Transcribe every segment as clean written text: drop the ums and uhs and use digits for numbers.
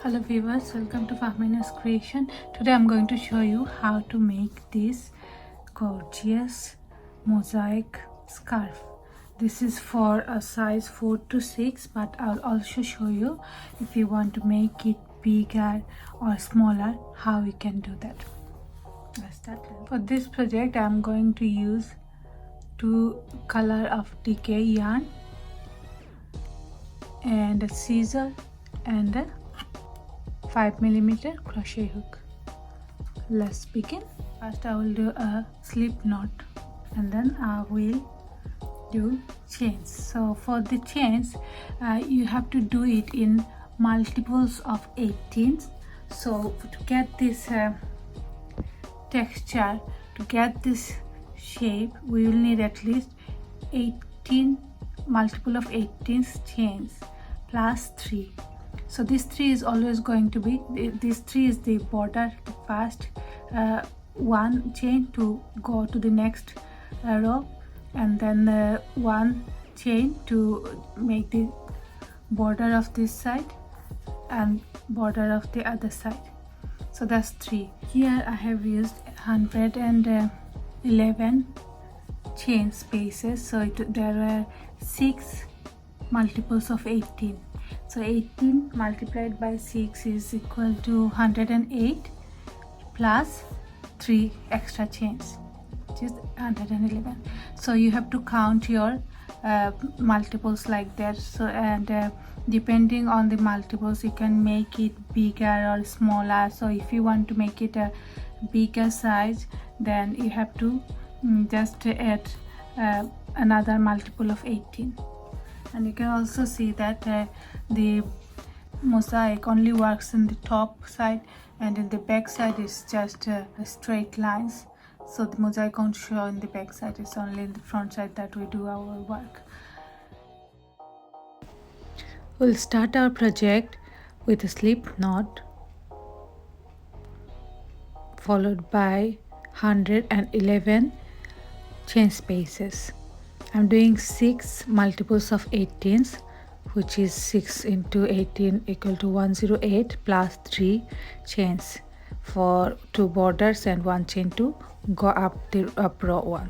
Hello viewers, welcome to Fahmina's Creation. Today I'm going to show you how to make this gorgeous mosaic scarf. This is for a size 4 to 6, but I'll also show you if you want to make it bigger or smaller, how you can do that. Let's start. For this project I'm going to use 2 color of DK yarn and a scissor and a 5mm crochet hook. Let's begin. First I will do a slip knot and then I will do chains. So for the chains you have to do it in multiples of 18. So to get this texture, to get this shape, we will need at least 18 multiple of 18 chains plus 3. So this 3 is always going to be, this 3 is the border, the first one chain to go to the next row, and then the 1 chain to make the border of this side and border of the other side. So that's 3. Here I have used 111 chain spaces, so there are 6 multiples of 18. So 18 multiplied by 6 is equal to 108 plus 3 extra chains, which is 111. So you have to count your multiples like that. So and depending on the multiples you can make it bigger or smaller. So if you want to make it a bigger size, then you have to just add another multiple of 18. And you can also see that the mosaic only works in the top side, and in the back side is just straight lines. So the mosaic won't show in the back side, it's only in the front side that we do our work. We'll start our project with a slip knot followed by 111 chain spaces. I'm doing 6 multiples of 18s, which is 6 into 18 equal to 108 plus 3 chains for 2 borders and 1 chain to go up the up row 1.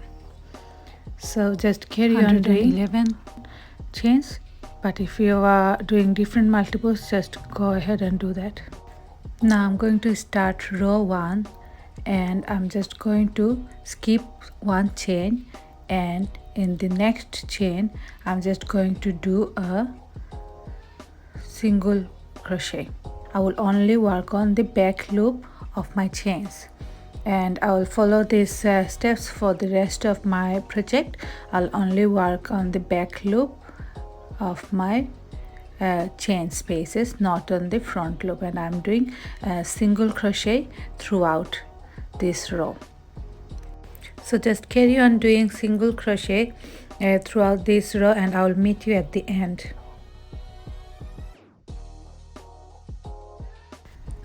So just carry on doing 11 chains, but if you are doing different multiples, just go ahead and do that. Now I'm going to start row 1 and I'm just going to skip 1 chain, and in the next chain I'm just going to do a single crochet. I will only work on the back loop of my chains, and I will follow these steps for the rest of my project. I'll only work on the back loop of my chain spaces, not on the front loop, and I'm doing a single crochet throughout this row. So just carry on doing single crochet throughout this row, and I will meet you at the end.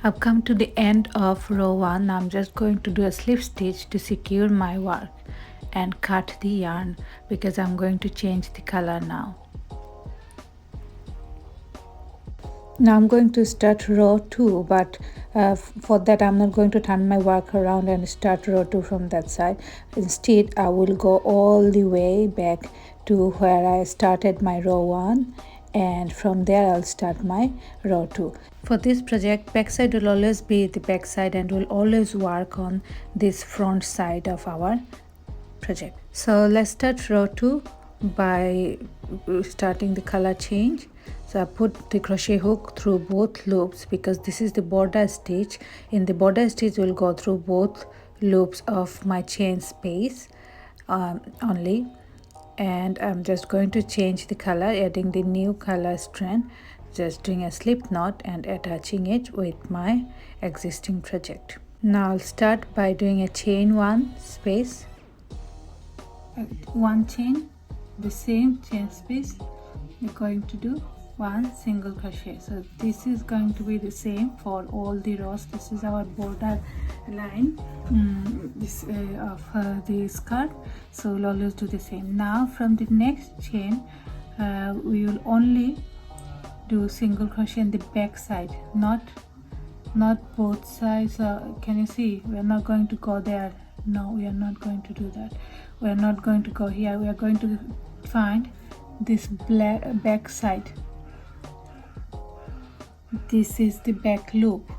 I've come to the end of row 1. I'm just going to do a slip stitch to secure my work and cut the yarn, because I'm going to change the color now. Now I'm going to start row 2, but for that I'm not going to turn my work around and start row 2 from that side. Instead I will go all the way back to where I started my row 1, and from there I'll start my row 2. For this project, backside will always be the backside, and we'll always work on this front side of our project. So let's start row 2 by starting the color change. So I put the crochet hook through both loops, because this is the border stitch. In the border stitch we'll go through both loops of my chain space only, and I'm just going to change the color, adding the new color strand, just doing a slip knot and attaching it with my existing project. Now I'll start by doing a chain 1 space, 1 chain, the same chain space we're going to do 1 single crochet. So this is going to be the same for all the rows. This is our border line of the skirt, so we'll always do the same. Now from the next chain we will only do single crochet in the back side, not both sides. Can you see? We are not going to go there. No, we are not going to do that. We are not going to go here. We are going to find this back side. This is the back loop.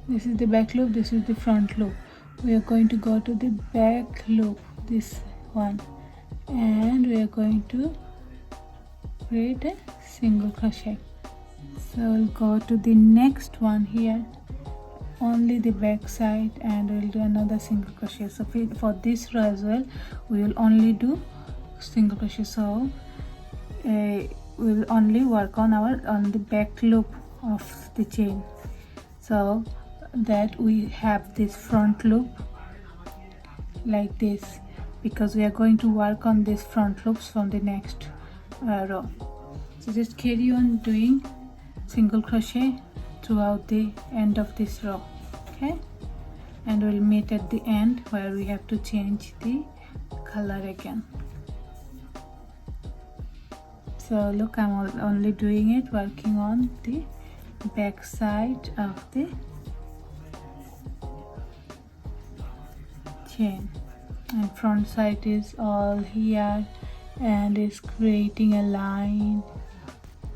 This is the back loop, this is the front loop. We are going to go to the back loop, this one, and we are going to create a single crochet. So we'll go to the next one here, only the back side, and we'll do another single crochet. So for this row as well, we will only do single crochet. So we will only work on the back loop of the chain, so that we have this front loop like this, because we are going to work on these front loops from the next row. So just carry on doing single crochet throughout the end of this row, okay, and we'll meet at the end where we have to change the color again. So look, I'm only doing it, working on the back side of the chain, and front side is all here and is creating a line.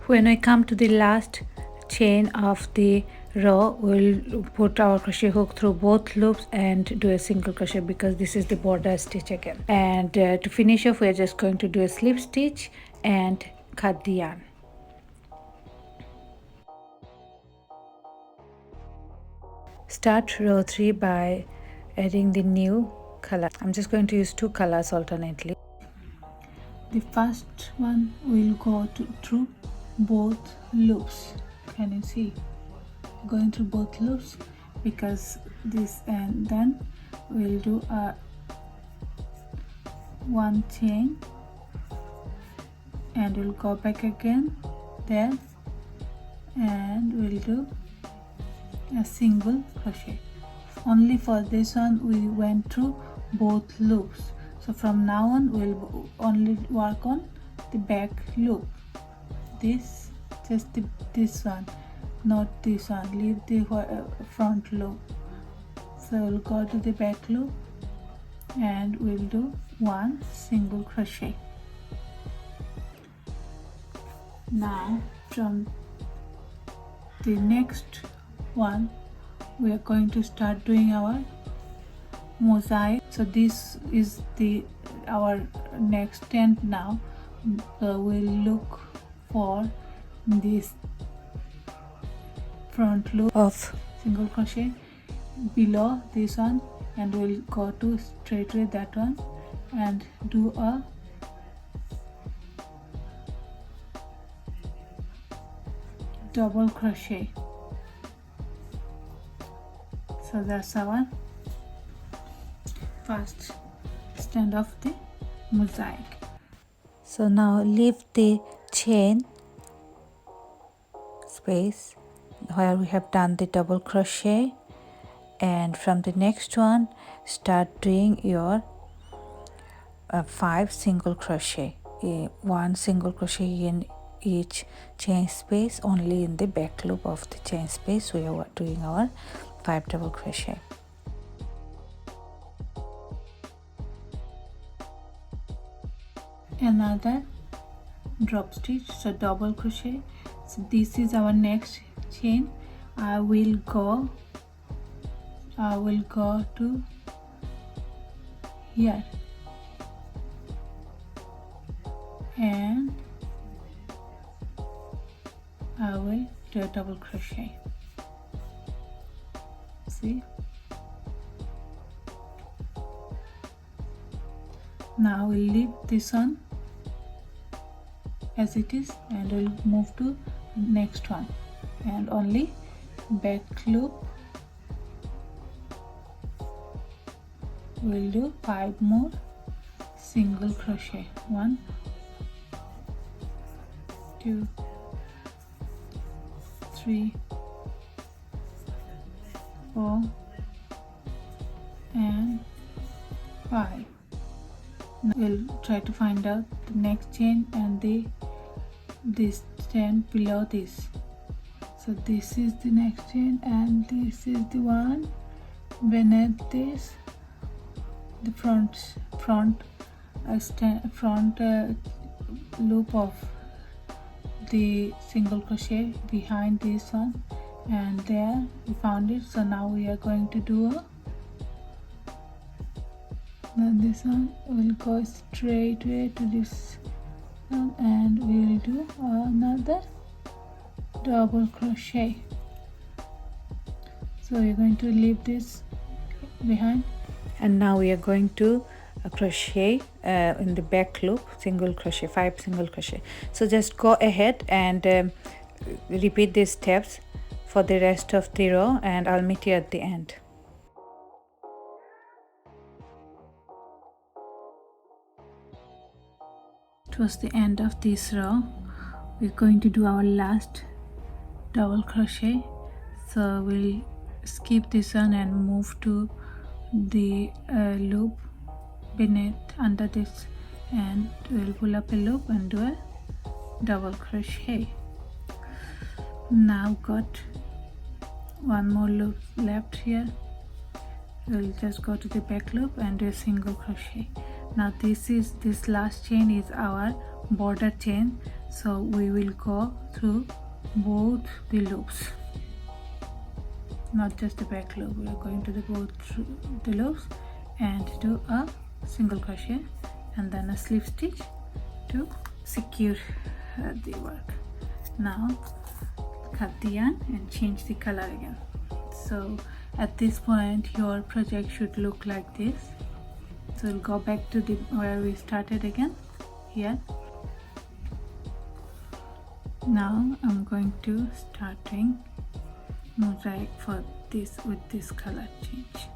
When I come to the last chain of the row, we'll put our crochet hook through both loops and do a single crochet, because this is the border stitch again. And to finish off, we're just going to do a slip stitch and cut the yarn. Start row 3 by adding the new color. I'm just going to use 2 colors alternately. The first one will go through both loops. Can you see? Going through both loops, because this, and then we'll do a 1 chain and we'll go back again there, and we'll do a single crochet. Only for this one we went through both loops, so from now on we'll only work on the back loop. This, just this one, not this one. Leave the front loop. So we'll go to the back loop and we'll do 1 single crochet. Now from the next one, we are going to start doing our mosaic. So this is our next tent now. So we'll look for this front loop of single crochet below this one, and we'll go to straightway that one and do a double crochet. So that's our first stand of the mosaic. So now leave the chain space where we have done the double crochet, and from the next one start doing your 5 single crochet, 1 single crochet in each chain space. Only in the back loop of the chain space we are doing our 5 double crochet. Another drop stitch, so double crochet. So this is our next chain. I will go to here and I will do a double crochet. See, now we'll leave this one as it is and we'll move to next one, and only back loop we'll do 5 more single crochet. 1, 2, 3, 4 and 5. Now we'll try to find out the next chain and this stand below this. So this is the next chain, and this is the one beneath this, the front loop of the single crochet behind this one, and there we found it. So now we are going to do now this one will go straight way to this one, and we will do another double crochet. So we're going to leave this behind, and now we are going to crochet in the back loop single crochet, 5 single crochet. So just go ahead and repeat these steps for the rest of the row, and I'll meet you at the end. Towards the end of this row, we're going to do our last double crochet. So we'll skip this one and move to the loop beneath under this, and we'll pull up a loop and do a double crochet. Now got one more loop left here. We'll just go to the back loop and do a single crochet. Now this last chain is our border chain, so we will go through both the loops, not just the back loop. We are going to do both the loops and do a single crochet and then a slip stitch to secure the work. Now cut the yarn and change the color again. So at this point your project should look like this. So we'll go back to where we started again, here. Now I'm going to start doing mosaic for this with this color change.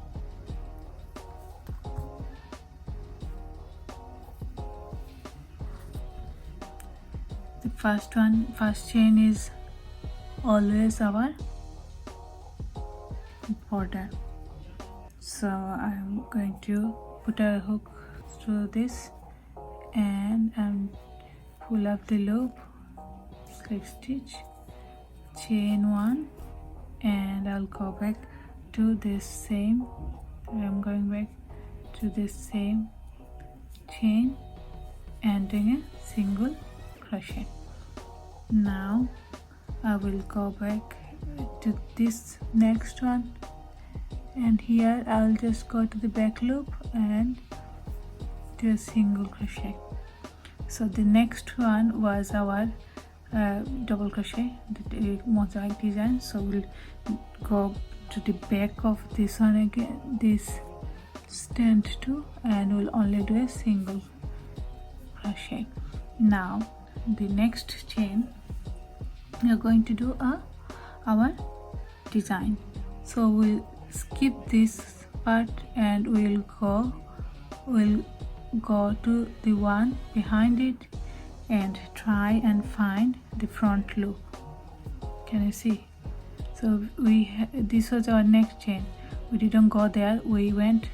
The first chain is always our border. So I'm going to put a hook through this and pull up the loop, slip stitch, chain 1, and I'll go back to this same. I'm going back to this same chain and doing a single crochet. Now I will go back to this next one, and here I'll just go to the back loop and do a single crochet. So the next one was our double crochet, the mosaic design. So we'll go to the back of this one again, this stand 2, and we'll only do a single crochet. Now the next chain we are going to do our design. So we'll skip this part and we'll go to the one behind it and try and find the front loop. Can you see? So this was our next chain. We didn't go there, we went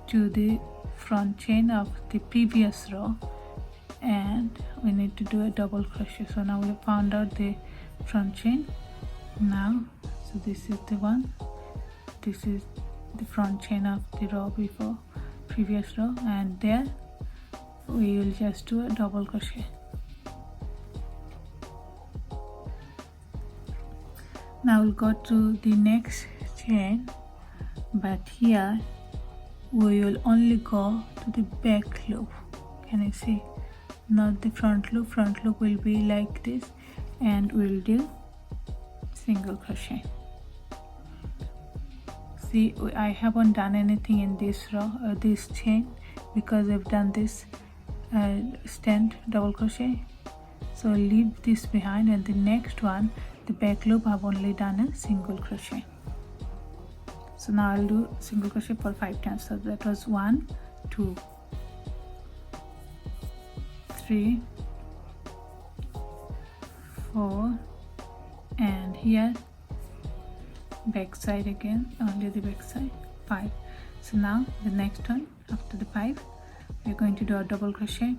to the front chain of the previous row, and we need to do a double crochet. So now we found out the front chain. Now so this is the one, this is the front chain of the row before, previous row, and there we will just do a double crochet. Now we'll go to the next chain, but here we will only go to the back loop. Can you see? Not the front loop. Front loop will be like this, and we'll do single crochet. See, I haven't done anything in this row, this chain, because I've done this stand double crochet. So leave this behind, and the next one, the back loop, I've only done a single crochet. So now I'll do single crochet for 5 times. So that was 1, 2, 3, 4, and here back side again, only the back side, 5. So now the next one, after the 5, we're going to do a double crochet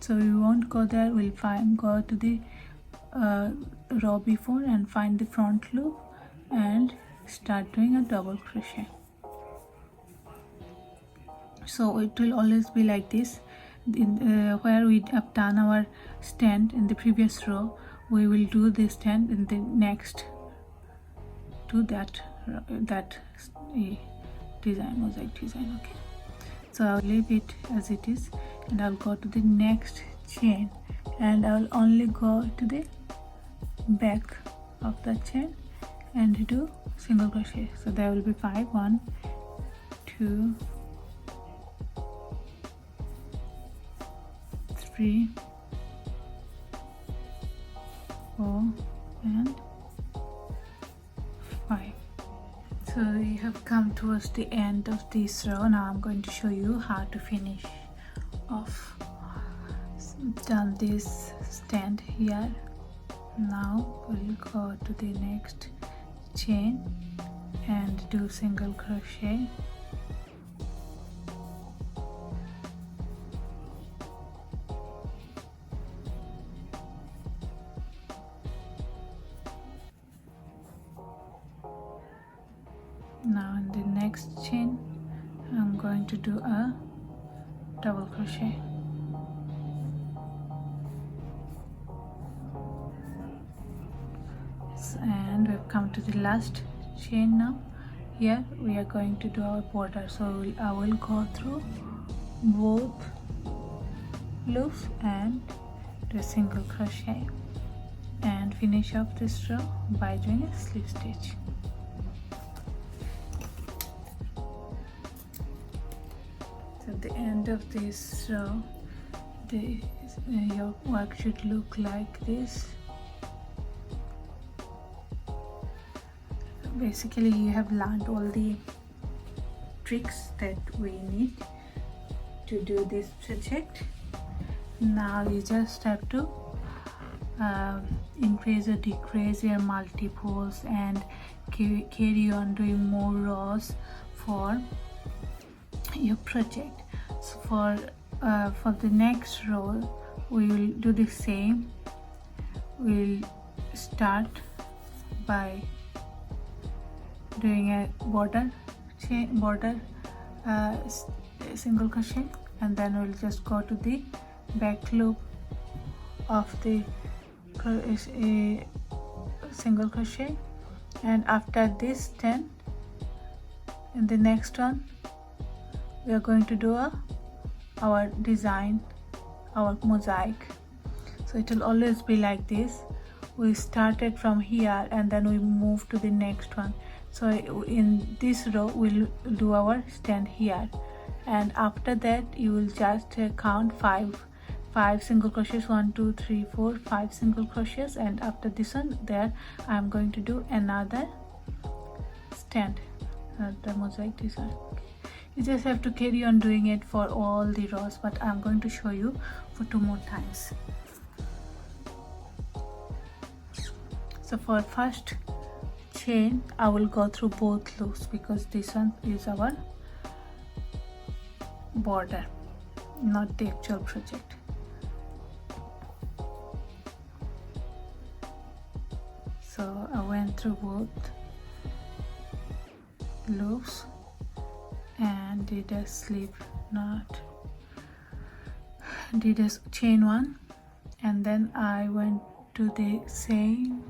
So we won't go there, we'll go to the row before and find the front loop and start doing a double crochet. So it will always be like this. Where we have done our stand in the previous row, we will do the stand in the next to that design, mosaic design. Okay, so I'll leave it as it is and I'll go to the next chain and I'll only go to the back of the chain and do single crochet. So there will be 5, 1, 2, 3, 4 and 5. So we have come towards the end of this row. Now I'm going to show you how to finish off. Done this stand here. Now we'll go to the next chain and do single crochet. Now in the next chain I'm going to do a double crochet. And we've come to the last chain now. Here we are going to do our border. So I will go through both loops and do a single crochet and finish off this row by doing a slip stitch. So at the end of this row, your work should look like this. Basically you have learned all the tricks that we need to do this project. Now you just have to increase or decrease your multiples and carry on doing more rows for your project. So for the next row we will do the same. We'll start by doing a border single crochet and then we'll just go to the back loop of the single crochet, and after this 10 in the next one we are going to do our design, our mosaic. So it will always be like this. We started from here and then we move to the next one. So in this row we'll do our stand here, and after that you will just count 5 single crochets, 1 2 3 4 5 single crochets, and after this one there I'm going to do another stand, the mosaic design. You just have to carry on doing it for all the rows, but I'm going to show you for 2 more times. So for first chain I will go through both loops because this one is our border, not the actual project. So I went through both loops and did a slip knot, did a chain 1, and then I went to the same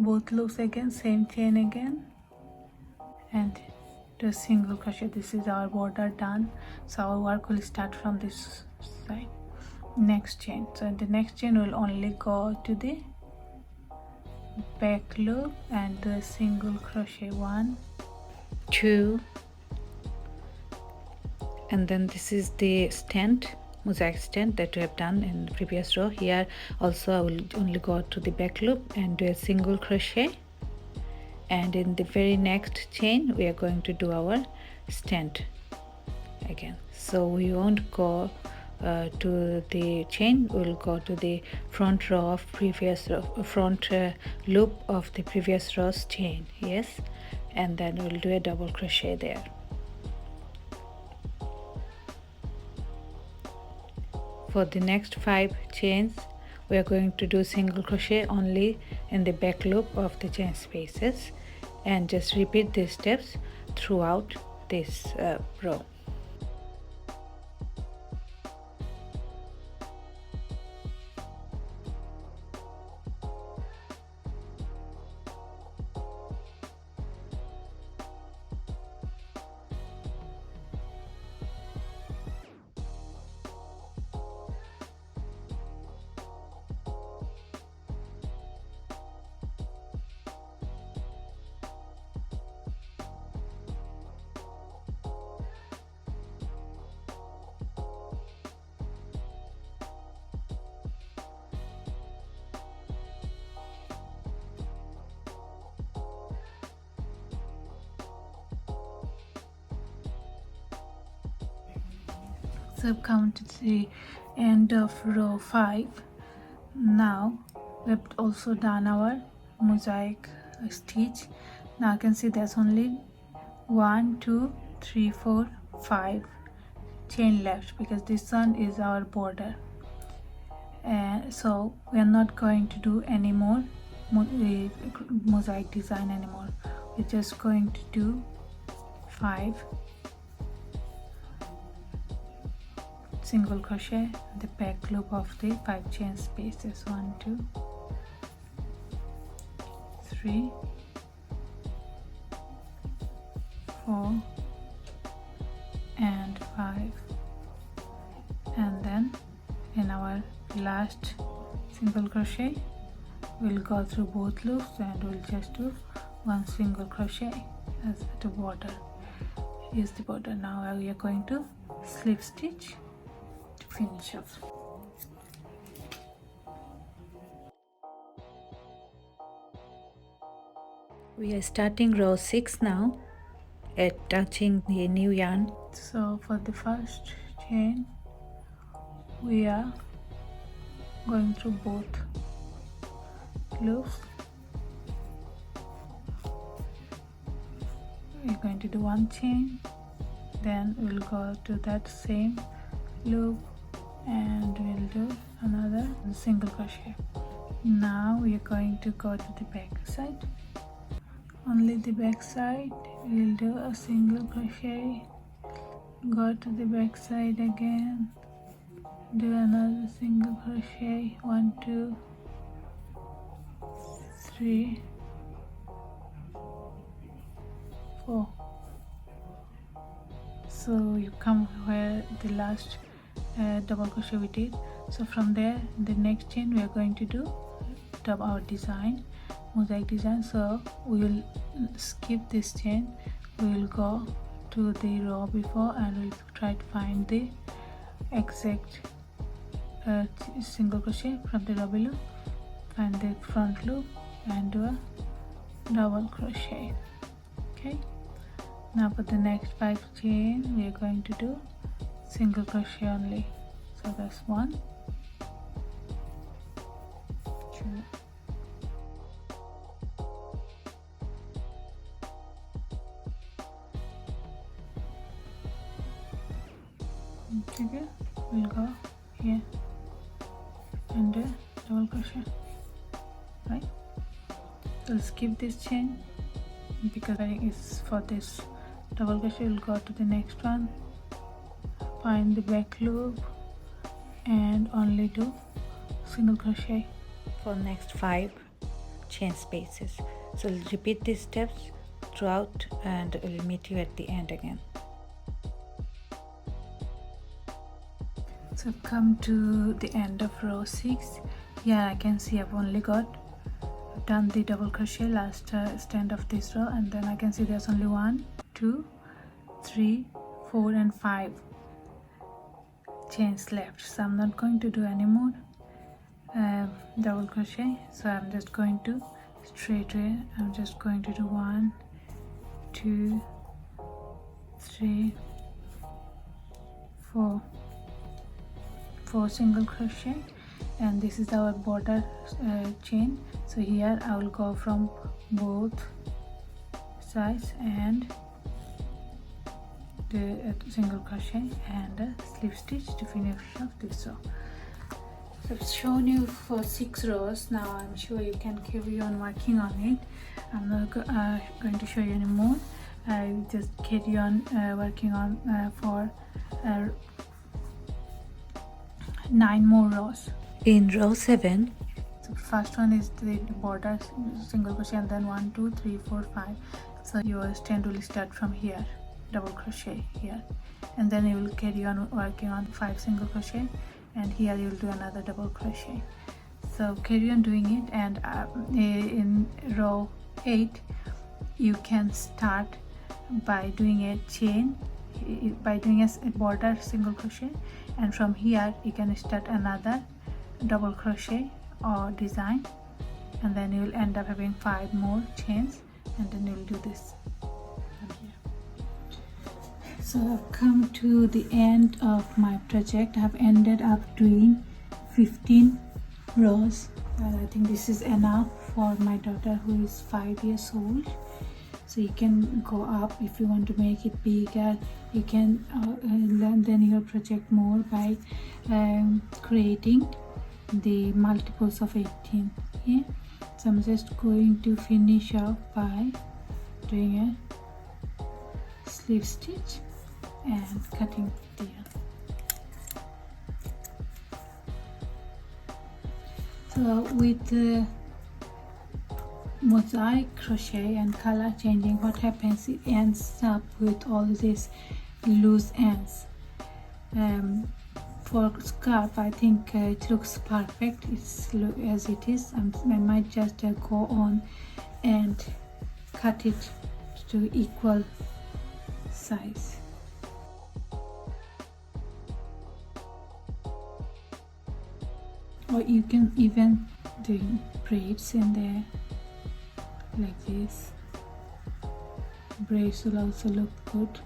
both loops again, same chain again, and do a single crochet. This is our border done. So our work will start from this side. Next chain. So in the next chain we'll only go to the back loop and do a single crochet, 1 2, and then this is the stand, mosaic stand that we have done in the previous row. Here also I will only go to the back loop and do a single crochet, and in the very next chain we are going to do our stand again. So we won't go to the chain, we'll go to the front row of previous row, front loop of the previous row's chain, yes, and then we'll do a double crochet there. For the next 5 chains, we are going to do single crochet only in the back loop of the chain spaces, and just repeat these steps throughout this row. So I've come to the end of row 5. Now we've also done our mosaic stitch. Now I can see there's only 1 2 3 4 5 chain left, because this one is our border, and so we are not going to do any more mosaic design anymore. We're just going to do 5 single crochet the back loop of the 5 chain spaces. 1 2 3 4 and 5, and then in our last single crochet we'll go through both loops and we'll just do 1 single crochet as the border is the border. Now we are going to slip stitch to finish off. We are starting row 6 now, at touching the new yarn. So for the first chain we are going through both loops. We're going to do 1 chain, then we'll go to that same loop and we'll do another single crochet. Now we are going to go to the back side. Only the back side we'll do a single crochet, go to the back side again, do another single crochet, 1 2 3 4. So you come where the last double crochet we did. So from there, the next chain we are going to do our design, mosaic design. So we will skip this chain, we will go to the row before and we'll try to find the exact single crochet from the row below, find the front loop and do a double crochet. Okay, now for the next 5 chain we are going to do single crochet only. So that's 1 2 okay, we'll go here and do double crochet, right? So skip this chain because it's for this double crochet. We'll go to the next one, find the back loop and only do single crochet for next 5 chain spaces. So we'll repeat these steps throughout and we'll meet you at the end again. So I've come to the end of row 6. Here I can see I've only done the double crochet last stand of this row, and then I can see there's only 1 2 3 4 and 5 chains left. So I'm not going to do any more double crochet, so I'm just going to I'm just going to do 1 2 3 4 single crochet, and this is our border chain. So here I will go from both sides and do a single crochet and a slip stitch to finish off this row. I've shown you for 6 rows. Now I'm sure you can carry on working on it. I'm not going to show you anymore. I just carry on working on for 9 more rows. In row 7, so first one is the border single crochet, and then 1 2 3 4 5. So your strand will start from here, double crochet here, and then you will carry on working on 5 single crochet, and here you will do another double crochet. So carry on doing it, and in row 8 you can start by doing a chain, by doing a border single crochet, and from here you can start another double crochet or design, and then you will end up having 5 more chains, and then you will do this. So I've come to the end of my project. I've ended up doing 15 rows, and I think this is enough for my daughter who is 5 years old. So you can go up if you want to make it bigger. You can lengthen your project more by creating the multiples of 18. Yeah, so I'm just going to finish off by doing a slip stitch and cutting the yarn. So with the mosaic crochet and color changing, what happens, it ends up with all these loose ends. For scarf, I think it looks perfect. It's as it is. I might just go on and cut it to equal size. Or you can even do braids in there like this. Braids will also look good,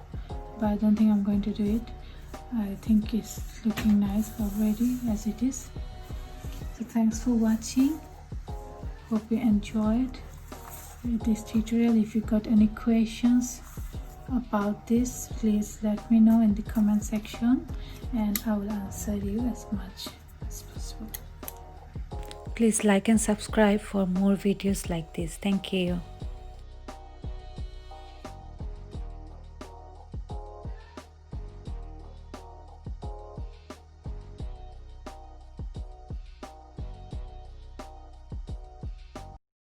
but I don't think I'm going to do it. I think it's looking nice already as it is. So thanks for watching. Hope you enjoyed this tutorial. If you got any questions about this, please let me know in the comment section, and I will answer you as much as possible. Please like and subscribe for more videos like this. Thank you.